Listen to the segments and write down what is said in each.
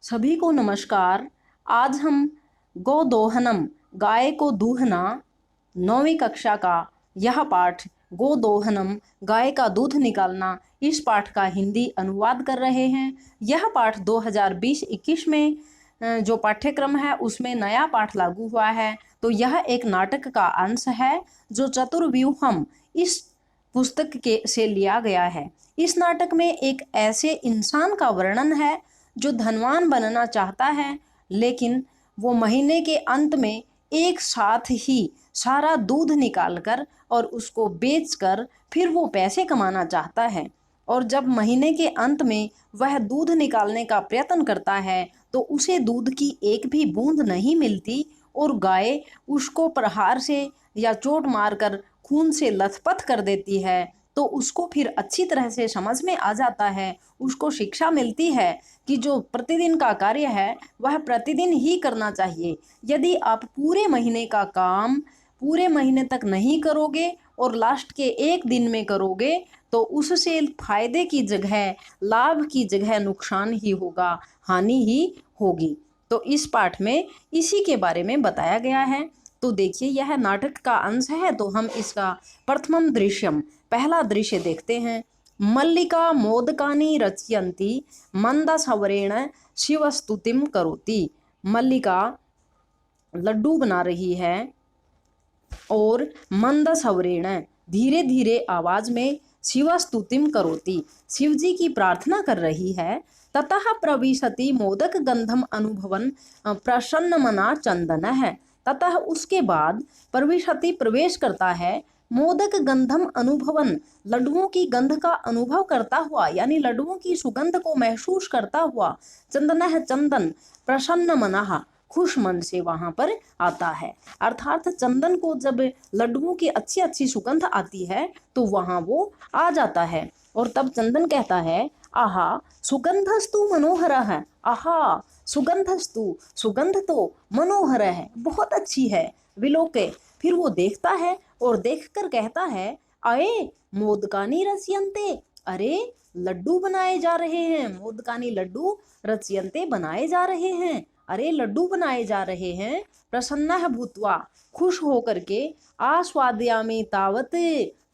सभी को नमस्कार। आज हम गोदोहनम गाय को दूहना 9वीं कक्षा का यह पाठ गोदोहनम गाय का दूध निकालना इस पाठ का हिंदी अनुवाद कर रहे हैं। यह पाठ 2020-21 में जो पाठ्यक्रम है उसमें नया पाठ लागू हुआ है। तो यह एक नाटक का अंश है जो चतुर्व्यूहम इस पुस्तक के से लिया गया है। इस नाटक में एक ऐसे इंसान का वर्णन है जो धनवान बनना चाहता है, लेकिन वो महीने के अंत में एक साथ ही सारा दूध निकालकर और उसको बेचकर फिर वो पैसे कमाना चाहता है। और जब महीने के अंत में वह दूध निकालने का प्रयत्न करता है तो उसे दूध की एक भी बूंद नहीं मिलती और गाय उसको प्रहार से या चोट मारकर खून से लथपथ कर देती है। तो उसको फिर अच्छी तरह से समझ में आ जाता है, उसको शिक्षा मिलती है कि जो प्रतिदिन का कार्य है वह प्रतिदिन ही करना चाहिए। यदि आप पूरे महीने का काम पूरे महीने तक नहीं करोगे और लास्ट के एक दिन में करोगे तो उससे फायदे की जगह लाभ की जगह नुकसान ही होगा, हानि ही होगी। तो इस पाठ में इसी के बारे में बताया गया है। तो देखिए, यह नाटक का अंश है तो हम इसका प्रथमम दृश्यम पहला दृश्य देखते हैं। मल्लिका मोदकानि रचयन्ति मंदसवरेण शिवस्तुतिम करोति। मल्लिका लड्डू बना रही है और मंदसवरेण धीरे धीरे आवाज में शिवस्तुतिम करोति शिव जी की प्रार्थना कर रही है। ततः प्रविशति मोदक गंधम अनुभवन प्रसन्न मना चंदन है। ततः उसके बाद प्रविशति प्रवेश करता है मोदक गंधम अनुभवन लड्डुओं की गंध का अनुभव करता हुआ, यानी लड्डुओं की सुगंध को महसूस करता हुआ, चंदन है चंदन, प्रसन्न मना खुश मन से वहां पर आता है। अर्थात चंदन को जब लड्डुओं की अच्छी अच्छी सुगंध आती है तो वहां वो आ जाता है और तब चंदन कहता है आहा सुगंधस्तु मनोहर है। आहा सुगंधस्तु सुगंध तो मनोहर है, बहुत अच्छी है। विलोके फिर वो देखता है और देखकर कहता है अये मोदकानी रचयन्ते, अरे लड्डू बनाए जा रहे हैं। मोदकानी लड्डू रचयन्ते बनाए जा रहे हैं, अरे लड्डू बनाए जा रहे हैं। प्रसन्न भूतवा खुश होकर के आस्वादयामि तावत,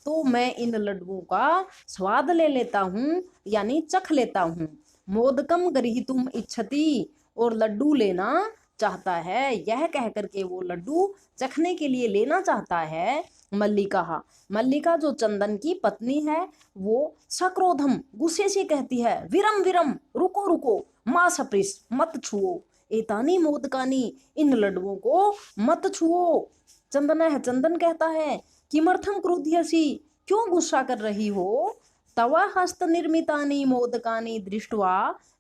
तो मैं इन लड्डुओं का स्वाद ले लेता हूँ, यानी चख लेता हूँ। मोदकम ग्रहीतुम इच्छति, और लड्डू लेना चाहता है। यह कह करके वो लड्डू चखने के लिए लेना चाहता है। मल्लिका जो चंदन की पत्नी है वो सक्रोधम गुस्से से कहती है विरम विरम रुको रुको, माँ सप्रिस मत छुओ, एतानी मोदकानी इन लड्डुओं को मत छुओ। चंदन कहता है किमर्थम क्रुध्यसी, क्यों गुस्सा कर रही हो। तव हस्त निर्मितानि मोदकानि दृष्ट्वा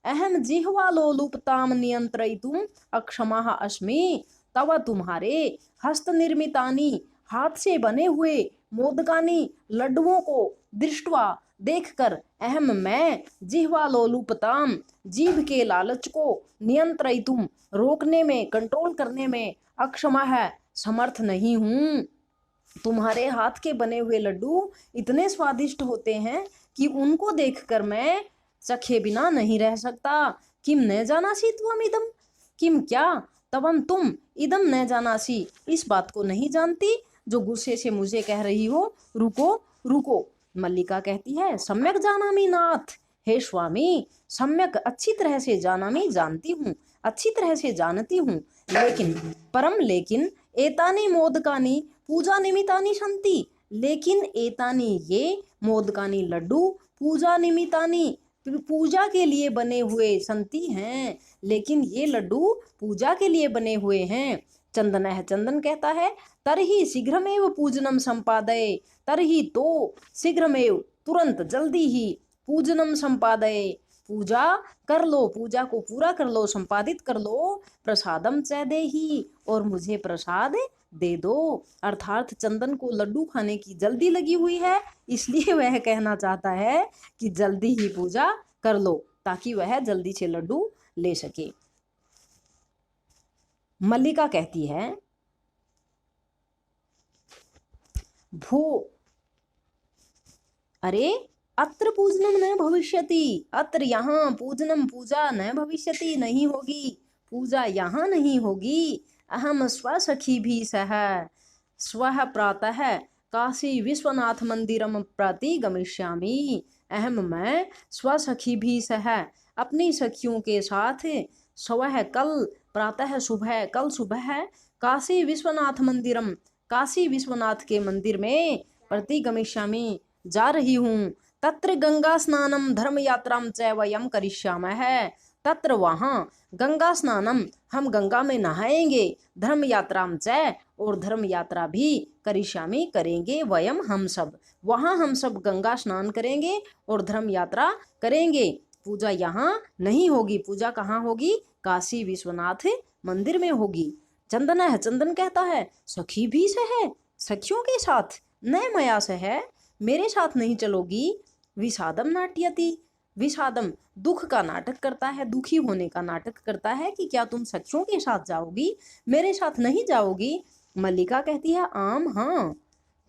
अहम जिह्वा लोलुपताम नियंत्रयितुम अक्षमः अस्मि। तव तुम्हारे हस्त निर्मितानि हाथ से बने हुए मोदकानी लड्डुओं को दृष्टवा देखकर अहम मैं जिह्वा लोलुपताम जीभ के लालच को नियंत्रितुम रोकने में कंट्रोल करने में अक्षमा है समर्थ नहीं हूँ। तुम्हारे हाथ के बने हुए लड्डू इतने स्वादिष्ट होते हैं कि उनको देखकर मैं चखे बिना नहीं रह सकता। किम न जानासी त्वम इदम, किम क्या तवम तुम इदम न जानासी इस बात को नहीं जानती जो गुस्से से मुझे कह रही हो। रुको रुको। मल्लिका कहती है सम्यक जानामि नाथ, हे स्वामी सम्यक अच्छी तरह से जानामि जानती हूँ, अच्छी तरह से जानती हूँ। लेकिन एतानी मोदकानी पूजा निमित्तानि संति, लेकिन एतानी ये मोदकानी लड्डू पूजा निमित्तानि पूजा के लिए बने हुए संति हैं, लेकिन ये लड्डू पूजा के लिए बने हुए हैं। चंदन कहता है तरही शीघ्रमेव पूजनम संपादये, तरही तो शीघ्रमेव तुरंत जल्दी ही पूजनम संपादये पूजा कर लो, पूजा को पूरा कर लो, संपादित कर लो। प्रसादम च देहि, और मुझे प्रसाद दे दो। अर्थात चंदन को लड्डू खाने की जल्दी लगी हुई है, इसलिए वह कहना चाहता है कि जल्दी ही पूजा कर लो ताकि वह जल्दी से लड्डू ले सके। मल्लिका कहती है भो, अरे अत्र पूजनम न भविष्यति, अत्र यहाँ पूजनम पूजा न भविष्यति नहीं होगी, पूजा यहाँ नहीं होगी। अहम स्वसखी भी सह स्वः प्रातः काशी विश्वनाथ मंदिरम प्रति गमिष्यामि। अहम मैं स्वसखी भी सह अपनी सखियों के साथ स्वः कल प्रातः सुबह कल सुबह काशी विश्वनाथ मंदिरम काशी विश्वनाथ के मंदिर में प्रति गमिष्यामि जा रही हूँ। तत्र गंगा स्नानम धर्म यात्राम च वयम करिष्यामः। तत्र वहाँ गंगा स्नानम हम गंगा में नहाएंगे, धर्म यात्राम च और धर्म यात्रा भी करिष्यामि करेंगे, वयम हम सब वहाँ हम सब गंगा स्नान करेंगे और धर्म यात्रा करेंगे। पूजा यहाँ नहीं होगी, पूजा कहाँ होगी? काशी विश्वनाथ मंदिर में होगी। चंदन है, चंदन कहता है सखी भी से है, सखियों के साथ न मया से है, मेरे साथ नहीं चलोगी। विषादम नाट्यति, विषादम दुख का नाटक करता है, दुखी होने का नाटक करता है कि क्या तुम सखियों के साथ जाओगी, मेरे साथ नहीं जाओगी। मल्लिका कहती है आम हाँ।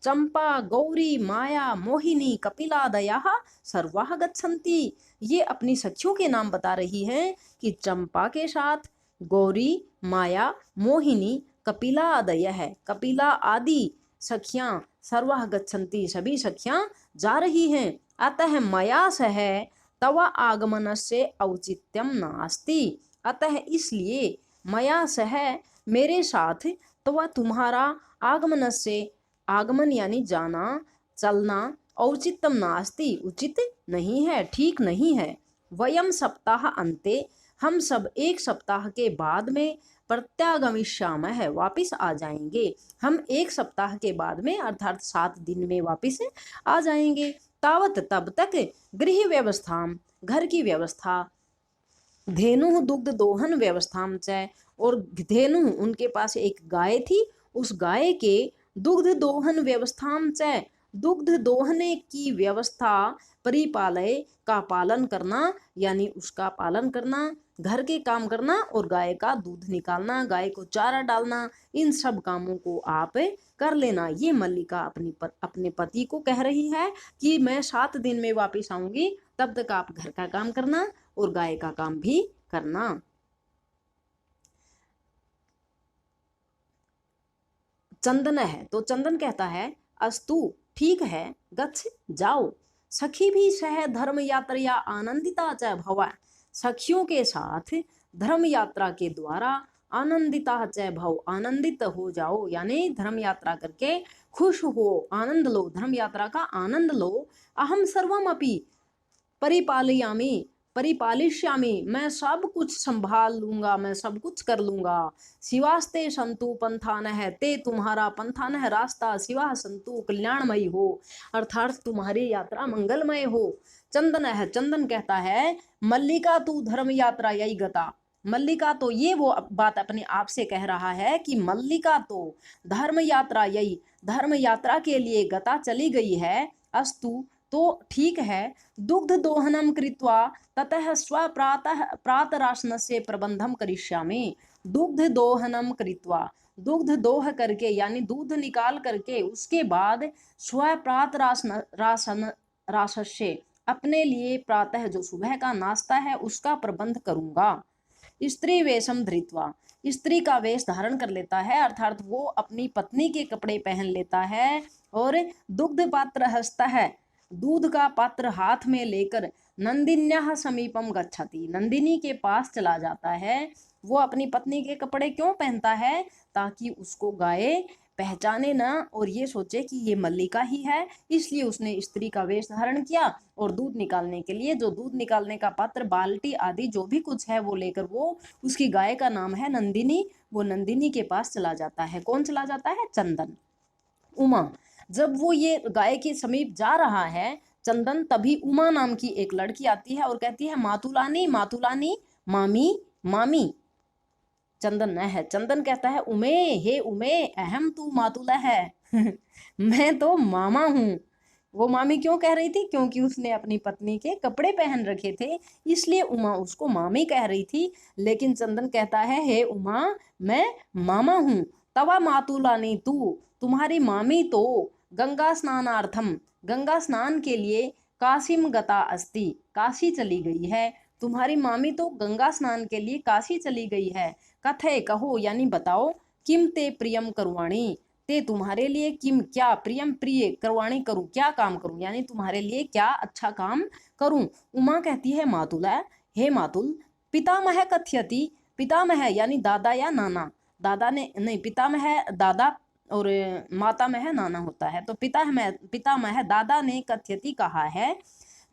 चंपा गौरी माया मोहिनी कपिलादया सर्वाः गच्छन्ति, ये अपनी सखियों के नाम बता रही हैं कि चंपा के साथ गौरी माया मोहिनी कपिला आदय है, कपिला आदि सखियां सर्वाः गच्छन्ति सभी सखियां जा रही हैं। अतः मया सह तव आगमनस्य औचित्यम नास्ति, अतः इसलिए मया सह मेरे साथ तव तुम्हारा आगमन से आगमन यानी जाना चलना औचित्यम नास्ति उचित नहीं है, ठीक नहीं है। वयम सप्ताह अंते हम सब एक सप्ताह के बाद में प्रत्यागमिष्यामः वापिस आ जाएंगे, हम एक सप्ताह के बाद में अर्थात 7 दिन में वापिस आ जाएंगे। तावत तब तक गृह व्यवस्था घर की व्यवस्था धेनु दुग्ध दोहन व्यवस्थाम च और धेनु उनके पास एक गाय थी, उस गाय के दुग्ध दोहन व्यवस्थाम च दुग्ध दोहने की व्यवस्था परिपालय का पालन करना यानी उसका पालन करना, घर के काम करना और गाय का दूध निकालना, गाय को चारा डालना, इन सब कामों को आप कर लेना। ये मल्लिका अपने पति को कह रही है कि मैं 7 दिन में वापस आऊंगी, तब तक आप घर का काम करना और गाय का काम भी करना। चंदन है तो चंदन कहता है अस्तु ठीक है, गच्छ जाओ। सखी भी सह धर्म यात्रा आनंदिता च भव, सखियों के साथ धर्म यात्रा के द्वारा आनंदिता च भव आनंदित हो जाओ, यानी धर्म यात्रा करके खुश हो, आनंद लो, धर्म यात्रा का आनंद लो। अहम सर्वमपि परिपालयामि परिपालिष्यामि, मैं सब कुछ संभाल लूंगा, मैं सब कुछ कर लूंगा। शिवास्ते संतु पंथानः, ते तुम्हारा पंथानः रास्ता, शिवा संतु कल्याणमयी हो, अर्थात तुम्हारी यात्रा मंगलमय हो। चंदन है चंदन कहता है मल्लिका तू धर्म यात्रा यही गता, मल्लिका तो ये वो बात अपने आप से कह रहा है कि मल्लिका तो धर्म यात्रा यही धर्म यात्रा के लिए गता चली गई है। अस्तु तो ठीक है, दुग्ध दोहनम कृत्वा ततः स्व प्रातराशनस्य प्रबंधम करिष्यामि, दुग्ध दोहनम कृत्वा दुग्ध दोह करके यानी दूध निकाल करके उसके बाद स्व राशस्य अपने लिए प्रातः जो सुबह का नाश्ता है उसका प्रबंध करूंगा। स्त्री वेशम धृत्वा, स्त्री का वेश धारण कर लेता है, अर्थात वो अपनी पत्नी के कपड़े पहन लेता है और दुग्ध पात्र हस्ता है, दूध का पात्र हाथ में लेकर नंदिन्याः समीपम गच्छति, नंदिनी के पास चला जाता है। वो अपनी पत्नी के कपड़े क्यों पहनता है? ताकि उसको गाय पहचाने ना और ये सोचे कि ये मल्लिका ही है, इसलिए उसने स्त्री का वेश धारण किया और दूध निकालने के लिए जो दूध निकालने का पात्र बाल्टी आदि जो भी कुछ है वो लेकर वो उसकी गाय का नाम है नंदिनी, वो नंदिनी के पास चला जाता है। कौन चला जाता है? चंदन। उमा, जब वो ये गाय के समीप जा रहा है चंदन, तभी उमा नाम की एक लड़की आती है और कहती है मातुलानी मातुलानी, मामी मामी। चंदन न है चंदन कहता है उमे, हे उमे अहम तू मातुला है मैं तो मामा हूँ। वो मामी क्यों कह रही थी? क्योंकि उसने अपनी पत्नी के कपड़े पहन रखे थे, इसलिए उमा उसको मामी कह रही थी। लेकिन चंदन कहता है हे उमा मैं मामा हूँ। तवा मातुलानी, तू तुम्हारी मामी तो गंगा स्नानार्थम, गंगा स्नान के लिए काशीम गता अस्ति, काशी चली गई है। तुम्हारी मामी तो गंगा स्नान के लिए काशी चली गई है। कथे कहो यानी बताओ, किम ते प्रियम करवाणी, ते तुम्हारे लिए, किम क्या, प्रियम प्रिय, करवाणी करूं, क्या काम करूं, यानी तुम्हारे लिए क्या अच्छा काम करूं। उमा कहती है मातुला, हे मातुल, पितामह कथयति, पितामह यानी दादा या नाना, दादा ने नहीं, पितामह दादा और मातामह नाना होता है, तो पितामह दादा ने कथयति कहा है,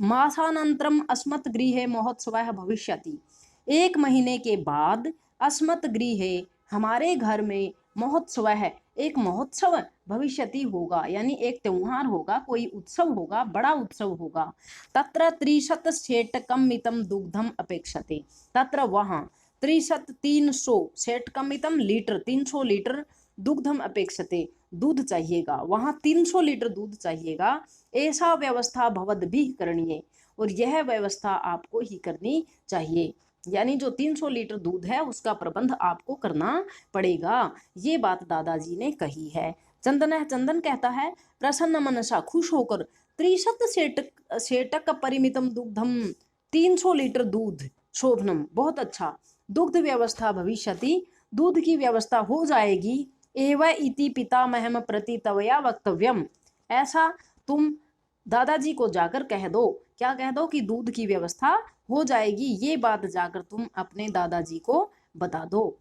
मासानंतरम अस्मत् गृहे महोत्सवः भविष्यति, 1 महीने के बाद अस्मत् गृहे हमारे घर में महोत्सव है, एक महोत्सव भविष्यति होगा, यानी एक त्योहार होगा, कोई उत्सव होगा, बड़ा उत्सव होगा। तत्र 30 सेटकम मितम दुग्धम अपेक्षते, तत्र वहाँ 300 सेटकम मितम लीटर, 300 लीटर दुग्धम अपेक्षते, दूध चाहिएगा, वहाँ 300 लीटर दूध चाहिएगा। ऐसा व्यवस्था भवद्भिः करणीय, और यह व्यवस्था आपको ही करनी चाहिए, यानी जो 300 लीटर दूध है उसका प्रबंध आपको करना पड़ेगा। ये बात दादाजी ने कही है। चंदन कहता है, प्रसन्न मनसा, खुश होकर, 30 सेटक परिमितम दुग्धम, 300 लीटर दूध, शोभनम बहुत अच्छा, दुग्ध व्यवस्था भविष्यति, दूध की व्यवस्था हो जाएगी, एव इति पितामहम प्रति तवया वक्तव्यम, ऐसा तुम दादाजी को जाकर कह दो, क्या कह दो कि दूध की व्यवस्था हो जाएगी, ये बात जाकर तुम अपने दादाजी को बता दो।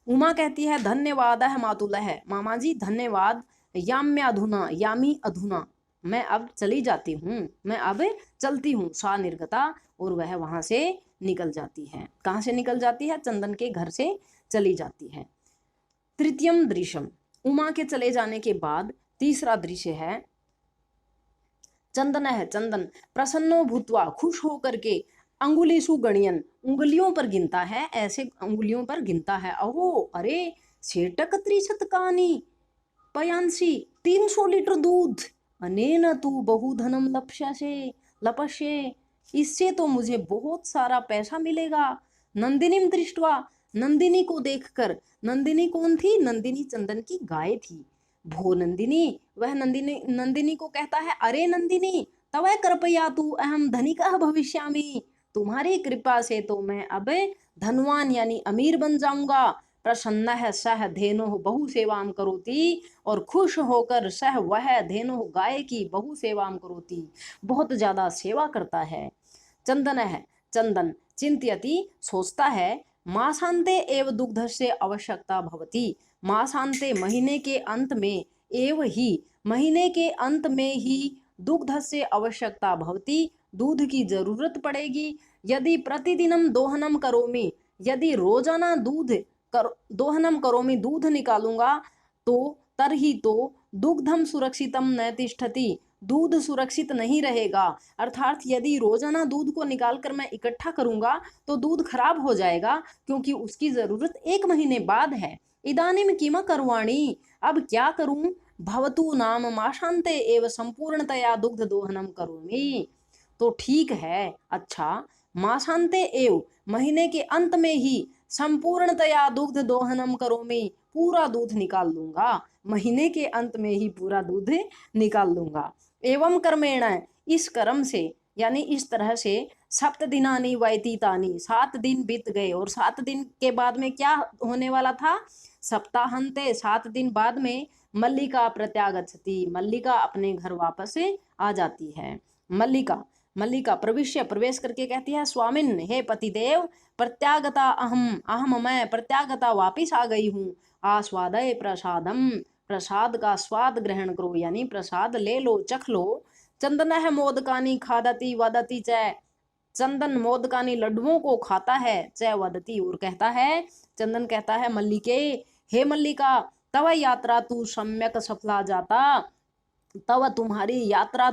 उमा कहती है, धन्यवाद है मातुलः, मामा जी धन्यवाद, याम्याधुना यामी अधुना, मैं अब चली जाती हूँ, मैं अब चलती हूँ, सा निर्गता, और वह वहां से निकल जाती है। कहाँ से निकल जाती है? चंदन के घर से चली जाती है। तृतीयम दृश्यम, उमा के चले जाने के बाद तीसरा दृश्य है, चंदन है, चंदन प्रसन्नो भूत्वा, खुश होकर के, अंगुलीसु गणियन, उंगलियों पर गिनता है, ऐसे उंगलियों पर गिनता है, अहो अरे, सेटक 30 पयांसी, 300 लीटर दूध, अनेन तू बहुधनम लपस्ये, इससे तो मुझे बहुत सारा पैसा मिलेगा। नंदिनीम दृष्ट्वा, नंदिनी को देखकर, नंदिनी कौन थी? नंदिनी चंदन की गाय थी। भो नंदिनी, वह नंदिनी को कहता है, अरे नंदिनी, तव कृपया तू अहम धनिकः भविष्यामि, तुम्हारी कृपा से तो मैं अब धनवान यानी अमीर बन जाऊंगा। प्रसन्न है सह धेनु बहु सेवाम करोती, और खुश होकर सह वह धेनु गाय की बहु सेवाम करोती, बहुत ज्यादा सेवा करता है। चंदन है, चंदन चिंत्यति, सोचता है, मासांते एव दुग्ध से आवश्यकता भवती, मासांते महीने के अंत में, एव ही महीने के अंत में ही, दुग्ध से आवश्यकता भवती, दूध की जरूरत पड़ेगी। यदि प्रतिदिनम दोहनम करोमि, यदि रोजाना दोहनम करोमि, दूध निकालूंगा, तो तरही तो दुग्धम सुरक्षितम न तिष्ठति, दूध सुरक्षित नहीं रहेगा, अर्थात यदि रोजाना दूध को निकालकर मैं इकट्ठा करूंगा तो दूध खराब हो जाएगा, क्योंकि उसकी जरूरत 1 महीने बाद है। इदानीम किम करवाणी, अब क्या करूं? भवतु नाम माशांते एव संपूर्णतया दुग्ध दोहनम करोमि, तो ठीक है, अच्छा, मासांते एव महीने के अंत में ही, संपूर्णतया दुग्ध दोहनम करोमि, पूरा दूध निकाल लूंगा, महीने के अंत में ही पूरा दूध निकाल लूंगा। एवं कर्मेण, इस कर्म से, यानी इस तरह से, 7 दिनानि व्यतीतानि, 7 दिन बीत गए, और 7 दिन के बाद में क्या होने वाला था? सप्ताहांते, 7 दिन बाद में मल्लिका प्रत्यागच्छति, मल्लिका अपने घर वापस आ जाती है। मल्लिका प्रवेश करके कहती है, स्वामिन, हे पतिदेव, प्रत्यागता अहम मैं प्रत्यागता वापिस आ गई हूँ, आस्वादय प्रसादम, प्रसाद का स्वाद ग्रहण करो, यानी प्रसाद ले लो, चख लो। चंदन है मोदकानी खादती वदती च, चंदन मोदकानी लड्डुओं को खाता है, च वदती, और कहता है, चंदन कहता है मल्लिके, हे मल्लिका, तव यात्रा तू सम्यक सफला जाता, तब तुम्हारी यात्रा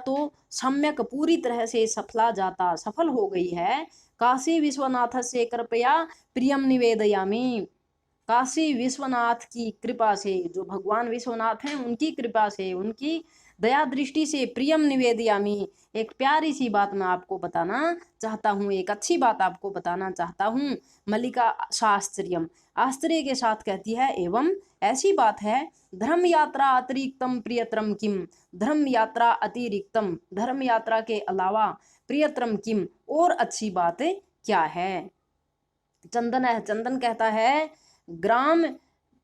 तो सम्यक पूरी तरह से सफला जाता, सफल हो गई है। काशी विश्वनाथ से कृपया प्रियम निवेदयामी, काशी विश्वनाथ की कृपा से, जो भगवान विश्वनाथ हैं उनकी कृपा से, उनकी दया दृष्टि से प्रियम निवेदयामि, एक प्यारी सी बात मैं आपको बताना चाहता हूँ, एक अच्छी बात आपको बताना चाहता हूँ। मल्लिका शास्त्रियम, आश्चर्य के साथ कहती है, एवं ऐसी बात है, धर्म यात्रा अतिरिक्तम प्रियतरम किम, धर्म यात्रा अतिरिक्तम, धर्म यात्रा के अलावा प्रियतरम किम, और अच्छी बात क्या है। चंदन कहता है, ग्राम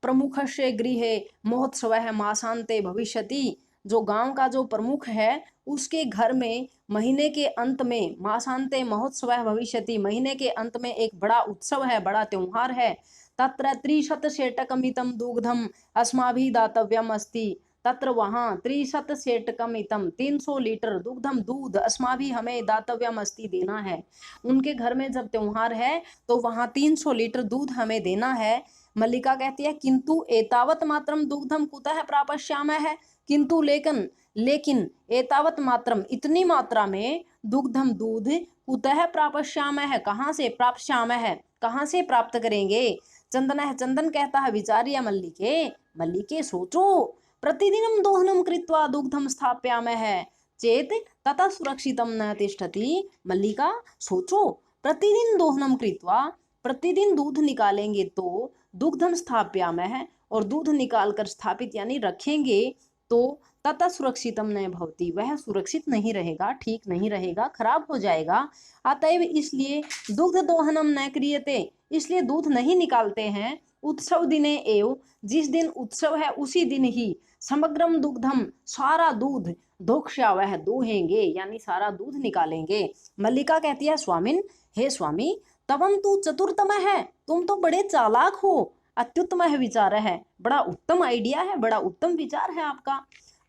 प्रमुखस्य गृहे महोत्सवः मासान्ते भविष्यति, जो गांव का जो प्रमुख है उसके घर में महीने के अंत में, मासान्ते महोत्सवः भविष्यति, महीने के अंत में एक बड़ा उत्सव है, बड़ा त्योहार है। तत्र 300 सेटकमितं दुग्धम अस्माभिः दातव्यम अस्ति, तत्र वहाँ 300 सेटकमितं 300 लीटर दुग्धम दूध अस्माभिः हमें दातव्यम अस्ति देना है। उनके घर में जब त्योहार है तो वहाँ 300 लीटर दूध हमें देना है। मल्लिका कहती है, किंतु एतावत मात्रम दुग्धम कुतः प्रापश्यामः, किंतु लेकिन एतावत मात्रम, इतनी मात्रा में, दुग्धम दूध, कुतः प्रापश्यामः, कहाँ से, प्राप्स्यामः, कहाँ से प्राप्त करेंगे। चंदन कहता है, विचार्य मल्लिके सोचो, प्रतिदिनं दोहनं कृत्वा दुग्धं स्थापयामः चेत तथा सुरक्षितं न तिष्ठति। मल्लिका सोचो, प्रतिदिन दोहनं कृत्वा, प्रतिदिन दूध निकालेंगे तो, दुग्धम स्थापयामः, और दूध निकाल कर स्थापित यानी रखेंगे तो, तथा सुरक्षितम न भवति, वह सुरक्षित नहीं रहेगा, ठीक नहीं रहेगा, खराब हो जाएगा। अतएव इसलिए दुग्ध दोहनम न क्रियते, इसलिए दूध नहीं निकालते हैं। उत्सव दिने एव, जिस दिन उत्सव है उसी दिन ही, समग्रम दुग्धम, सारा दूध, दोक्ष्यावह, दोहेंगे यानी सारा दूध निकालेंगे। मल्लिका कहती है, स्वामिन, हे स्वामी, तवम तू चतुर्थम है, तुम तो बड़े चालाक हो, अत्युत्तम विचार है, बड़ा उत्तम आइडिया है, बड़ा उत्तम विचार है आपका।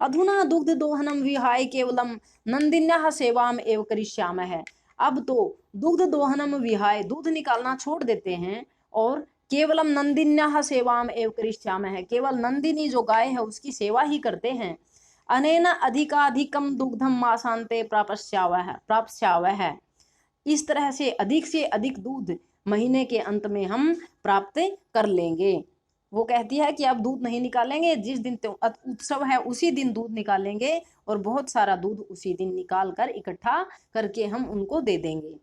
अधुना दुग्ध दोहनम विहाय केवलम नंदिन्याः सेवाम एव करिष्यामः, अब तो दुग्ध दोहनम विहाय, दूध निकालना छोड़ देते हैं, और केवलम नंदिन्याः सेवाम एव करिष्यामः, केवल नंदिनी जो गाय है उसकी सेवा ही करते हैं। अनेन अधिकाधिकम दुग्धम मासान्ते प्राप्स्यावः, इस तरह से अधिक दूध महीने के अंत में हम प्राप्त कर लेंगे। वो कहती है कि अब दूध नहीं निकालेंगे, जिस दिन उत्सव है उसी दिन दूध निकालेंगे, और बहुत सारा दूध उसी दिन निकाल कर इकट्ठा करके हम उनको दे देंगे।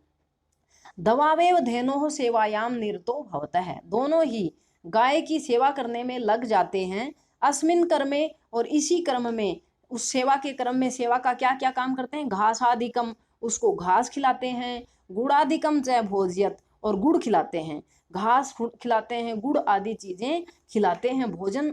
दवावेव धेनोः सेवायाम निरतो भवतः, दोनों ही गाय की सेवा करने में लग जाते हैं। अस्मिन कर्मे, और इसी कर्म में, उस सेवा के क्रम में, सेवा का क्या क्या काम करते हैं, घास आदिकम, उसको घास खिलाते हैं, गुड़ादिकम च भोज्यत, और गुड़ खिलाते हैं, घास खिलाते हैं, गुड़ आदि चीजें खिलाते हैं, भोजन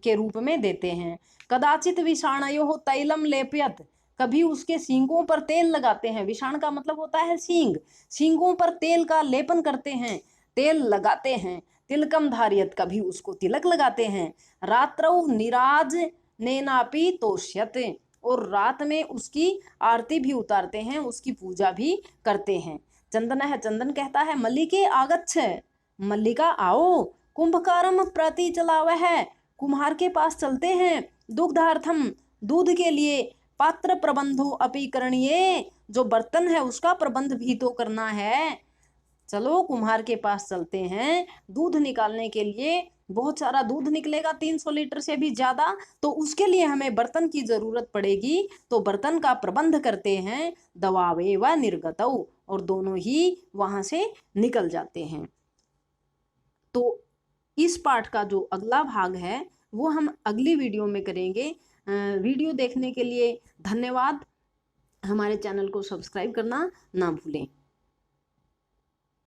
के रूप में देते हैं। कदाचित विषाणयो तैलम लेपयत, कभी उसके सींगों पर तेल लगाते हैं, विषाण का मतलब होता है सींग, सींगों पर तेल का लेपन करते हैं, तेल लगाते हैं। तिलकम धारियत, कभी उसको तिलक लगाते हैं। रात्रौ निराज नेनापि तोष्यते, और रात में उसकी आरती भी उतारते हैं, उसकी पूजा भी करते हैं। चंदन कहता है, मल्लिके आगच्छ, मल्लिका आओ, कुंभकारम प्रति चलावह, कुम्हार के पास चलते हैं, दुग्धार्थम, दूध के लिए, पात्र प्रबंधो अपि करणीय, जो बर्तन है उसका प्रबंध भी तो करना है। चलो कुम्हार के पास चलते हैं, दूध निकालने के लिए, बहुत सारा दूध निकलेगा, 300 लीटर से भी ज्यादा, तो उसके लिए हमें बर्तन की जरूरत पड़ेगी, तो बर्तन का प्रबंध करते हैं। दवावे व निर्गतौ, और दोनों ही वहां से निकल जाते हैं। तो इस पाठ का जो अगला भाग है वो हम अगली वीडियो में करेंगे। वीडियो देखने के लिए धन्यवाद। हमारे चैनल को सब्सक्राइब करना ना भूलें।